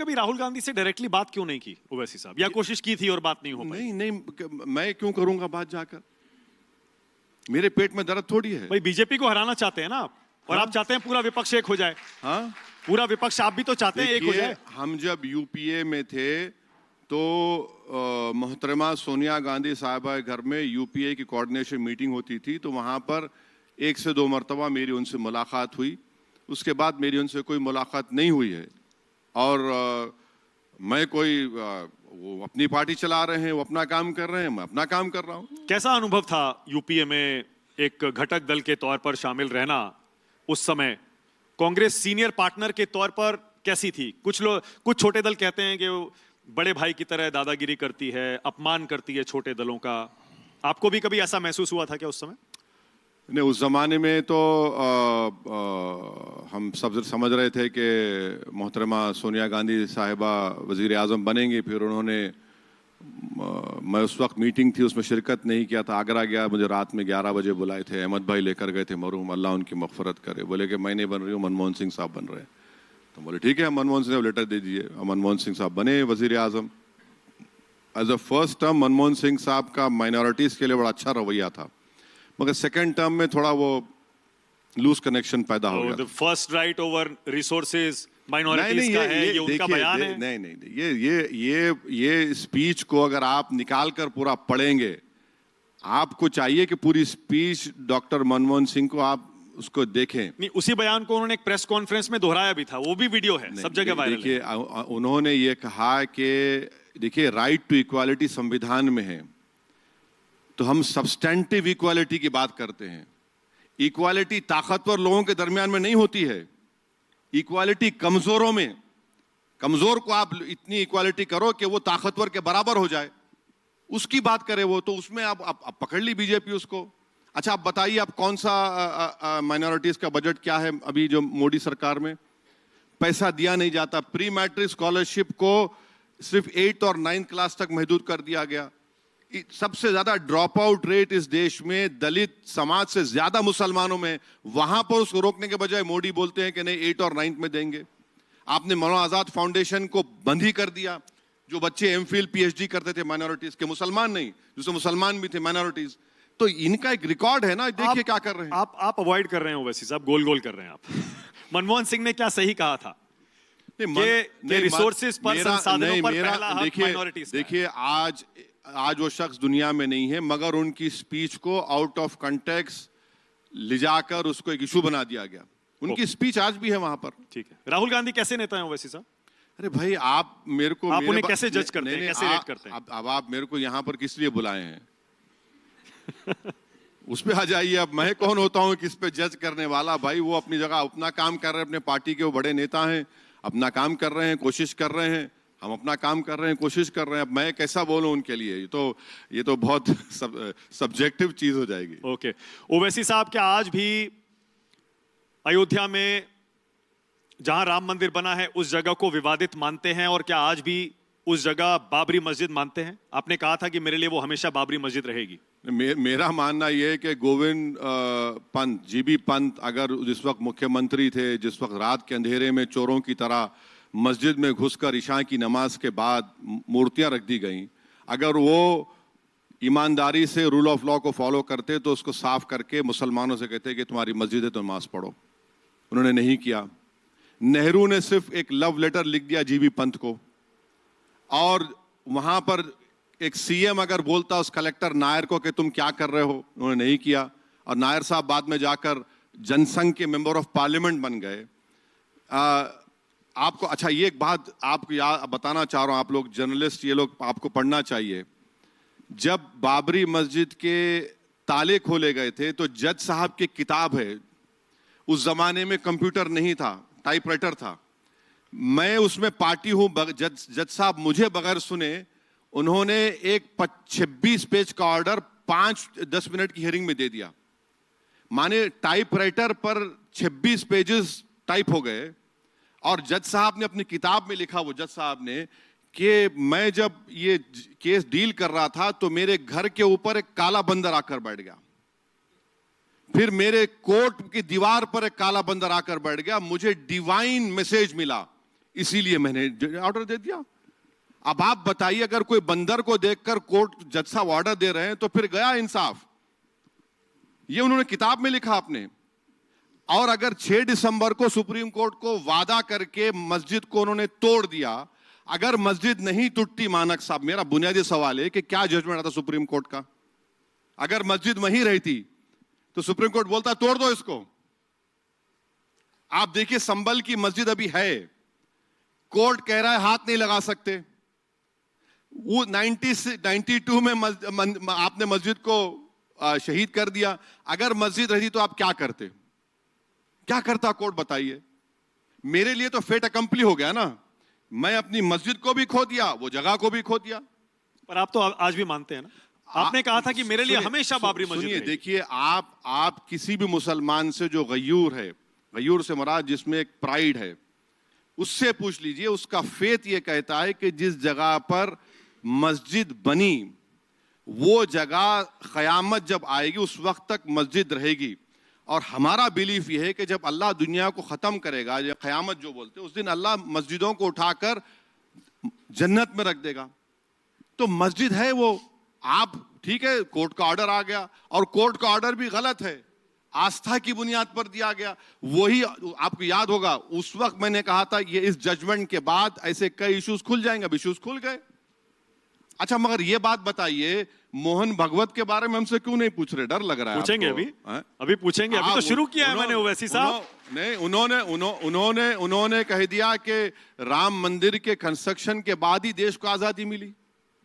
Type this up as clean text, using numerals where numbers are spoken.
कभी राहुल गांधी से डायरेक्टली बात क्यों नहीं की ओवैसी साहब, या कोशिश की थी और बात नहीं हो पाई? नहीं, मैं क्यों करूंगा बात जाकर? मेरे पेट में दर्द थोड़ी है भाई। बीजेपी को हराना चाहते हैं ना आप, और हाँ? आप चाहते हैं पूरा विपक्ष एक हो जाए। हाँ, पूरा विपक्ष आप भी तो चाहते हैं एक हो जाए। हम जब यूपीए में थे तो मोहतरमा सोनिया गांधी साहबा के घर में यूपीए की कोऑर्डिनेशन मीटिंग होती थी, तो वहां पर 1 से 2 मरतबा मेरी उनसे मुलाकात हुई। उसके बाद मेरी उनसे कोई मुलाकात नहीं हुई है। और मैं कोई वो अपनी पार्टी चला रहे हैं, वो अपना काम कर रहे हैं, मैं अपना काम कर रहा हूं। कैसा अनुभव था यूपीए में एक घटक दल के तौर पर शामिल रहना? उस समय कांग्रेस सीनियर पार्टनर के तौर पर कैसी थी? कुछ छोटे दल कहते हैं कि वो बड़े भाई की तरह दादागिरी करती है, अपमान करती है छोटे दलों का। आपको भी कभी ऐसा महसूस हुआ था क्या उस समय? नहीं, उस जमाने में तो हम सब समझ रहे थे कि मोहतरमा सोनिया गांधी साहिबा वजीर आजम बनेंगे। फिर उन्होंने, मैं उस वक्त मीटिंग थी उसमें शिरकत नहीं किया था, आगरा गया, मुझे रात में 11 बजे बुलाए थे, अहमद भाई लेकर गए थे मरहूम, अल्लाह उनकी मग़फ़िरत करे। बोले कि मैं नहीं बन रही हूँ, मनमोहन सिंह साहब बन रहे हैं। तो बोले ठीक है, मनमोहन सिंह लेटर दे दीजिए। मनमोहन सिंह साहब बने वजीर आजम। As a first term Manmohan Singh साहब का माइनॉरिटीज़ के लिए बड़ा अच्छा रवैया था, मगर सेकेंड टर्म में थोड़ा वो लूज कनेक्शन पैदा हो गया। First right over resources minorities का है, ये उनका बयान है। नहीं, ये स्पीच को अगर आप निकाल कर पूरा पढ़ेंगे, आपको चाहिए कि पूरी स्पीच डॉक्टर मनमोहन सिंह को आप उसको देखें। नहीं, उसी बयान को उन्होंने एक प्रेस कॉन्फ्रेंस में दोहराया भी था, वो भी वीडियो है, सब जगह वायरल है। देखिए, उन्होंने ये कहा कि देखिए राइट टू इक्वालिटी संविधान में है, तो हम सब्सटेंटिव इक्वालिटी की बात करते हैं। इक्वालिटी ताकतवर लोगों के दरमियान में नहीं होती है, इक्वालिटी कमजोरों में। कमजोर को आप इतनी इक्वालिटी करो कि वो ताकतवर के बराबर हो जाए, उसकी बात करे वो। तो उसमें आप पकड़ ली बीजेपी उसको। अच्छा, आप बताइए, आप कौन सा माइनॉरिटीज का बजट क्या है अभी जो मोदी सरकार में? पैसा दिया नहीं जाता। प्री मैट्रिक स्कॉलरशिप को सिर्फ 8 और 9 क्लास तक महदूद कर दिया गया। सबसे ज्यादा ड्रॉप आउट रेट इस देश में दलित समाज से ज्यादा मुसलमानों में। वहां पर उसको रोकने के बजाय मोदी बोलते हैं कि नहीं 8 और 9 में देंगे। आपने मौलाना आजाद फाउंडेशन को बंद ही कर दिया। जो बच्चे एमफिल पीएचडी करते थे माइनॉरिटीज के, मुसलमान नहीं, जिसमें मुसलमान भी थे माइनॉरिटीज, तो इनका एक रिकॉर्ड है ना। देखिए क्या कर रहे हैं आप अवॉइड कर रहे हैं वैसे साहब, गोल कर रहे हैं आप। मनमोहन सिंह ने क्या सही कहा था कि रिसोर्सेज पर, संसाधनों पर पहला हक माइनॉरिटीज। देखिए, आज वो शख्स दुनिया में नहीं है, मगर उनकी स्पीच को आउट ऑफ कंटेक्स्ट ले जाकर उसको एक इशू बना दिया गया। उनकी स्पीच आज भी है वहां पर। ठीक है, राहुल गांधी कैसे नेता हैं वैसे साहब? अरे भाई, आप मेरे को, आप उन्हें कैसे जज करते हैं, कैसे रेट करते हैं? अब आप मेरे को यहाँ पर किस लिए बुलाए हैं? उस पे आ जाइए। अब मैं कौन होता हूँ किस पे जज करने वाला? भाई, वो अपनी जगह अपना काम कर रहे हैं, अपने पार्टी के वो बड़े नेता हैं, अपना काम कर रहे हैं, कोशिश कर रहे हैं। हम अपना काम कर रहे हैं, कोशिश कर रहे हैं। अब मैं कैसा बोलूं उनके लिए? ये तो बहुत सब्जेक्टिव चीज हो जाएगी। ओके, ओवैसी साहब, क्या आज भी अयोध्या में जहां राम मंदिर बना है उस जगह को विवादित मानते हैं, और क्या आज भी उस जगह बाबरी मस्जिद मानते हैं? आपने कहा था कि मेरे लिए वो हमेशा बाबरी मस्जिद रहेगी। मेरा मानना यह है कि गोविंद पंत, जीबी पंत, अगर जिस वक्त मुख्यमंत्री थे, जिस वक्त रात के अंधेरे में चोरों की तरह मस्जिद में घुसकर इशा की नमाज के बाद मूर्तियां रख दी गईं, अगर वो ईमानदारी से रूल ऑफ लॉ को फॉलो करते तो उसको साफ करके मुसलमानों से कहते कि तुम्हारी मस्जिद है तो नमाज पढ़ो। उन्होंने नहीं किया। नेहरू ने सिर्फ एक लव लेटर लिख दिया जीबी पंत को, और वहां पर एक सीएम अगर बोलता उस कलेक्टर नायर को कि तुम क्या कर रहे हो, उन्होंने नहीं किया। और नायर साहब बाद में जाकर जनसंघ के मेंबर ऑफ पार्लियामेंट बन गए। आपको, अच्छा, ये एक बात आपको बताना चाह रहा हूं, आप लोग जर्नलिस्ट, ये लोग आपको पढ़ना चाहिए। जब बाबरी मस्जिद के ताले खोले गए थे तो जज साहब की किताब है। उस जमाने में कंप्यूटर नहीं था, टाइपराइटर था। मैं उसमें पार्टी हूं। जज साहब मुझे बगैर सुने उन्होंने एक 26 पेज का ऑर्डर 5-10 मिनट की हियरिंग में दे दिया। माने टाइपराइटर पर 26 पेजेस टाइप हो गए। और जज साहब ने अपनी किताब में लिखा, वो जज साहब ने, कि मैं जब ये केस डील कर रहा था तो मेरे घर के ऊपर एक काला बंदर आकर बैठ गया, फिर मेरे कोर्ट की दीवार पर एक काला बंदर आकर बैठ गया, मुझे डिवाइन मैसेज मिला, इसीलिए मैंने ऑर्डर दे दिया। अब आप बताइए, अगर कोई बंदर को देखकर कोर्ट जज साहब ऑर्डर दे रहे हैं तो फिर गया इंसाफ। ये उन्होंने किताब में लिखा आपने। और अगर 6 दिसंबर को सुप्रीम कोर्ट को वादा करके मस्जिद को उन्होंने तोड़ दिया, अगर मस्जिद नहीं टूटती, मानक साहब मेरा बुनियादी सवाल है कि क्या जजमेंट आता सुप्रीम कोर्ट का? अगर मस्जिद वहीं रहती तो सुप्रीम कोर्ट बोलता तोड़ दो इसको। आप देखिए संभल की मस्जिद अभी है, कोर्ट कह रहा है हाथ नहीं लगा सकते। वो 92 में आपने मस्जिद को शहीद कर दिया। अगर मस्जिद रहती तो आप क्या करते? क्या करता कोर्ट बताइए? मेरे लिए तो फेट अकम्पली हो गया ना। मैं अपनी मस्जिद को भी खो दिया, वो जगह को भी खो दिया। पर आप तो आज भी मानते हैं ना? आपने कहा था कि मेरे लिए हमेशा बाबरी मस्जिद है। देखिए, आप किसी भी मुसलमान से जो गयूर है, गयूर से मुराद जिसमें एक प्राइड है, उससे पूछ लीजिए। उसका फेथ ये कहता है कि जिस जगह पर मस्जिद बनी वो जगह क़यामत जब आएगी उस वक्त तक मस्जिद रहेगी। और हमारा बिलीफ ये है कि जब अल्लाह दुनिया को ख़त्म करेगा, या क़यामत जो बोलते हैं, उस दिन अल्लाह मस्जिदों को उठाकर जन्नत में रख देगा। तो मस्जिद है वो। आप ठीक है, कोर्ट का ऑर्डर आ गया, और कोर्ट का ऑर्डर भी गलत है, आस्था की बुनियाद पर दिया गया। वही आपको याद होगा, उस वक्त मैंने कहा था ये इस जजमेंट के बाद ऐसे कई इश्यूज खुल जाएंगे। अब इश्यूज खुल गए। अच्छा, मगर ये बात बताइए, मोहन भगवत के बारे में हमसे क्यों नहीं पूछ रहे? डर लग रहा है पूछेंगे आपको? अभी पूछेंगे। अभी तो शुरू किया है मैंने ओवैसी साहब। नहीं, उन्होंने कह दिया कि राम मंदिर के कंस्ट्रक्शन के बाद ही देश को आजादी मिली।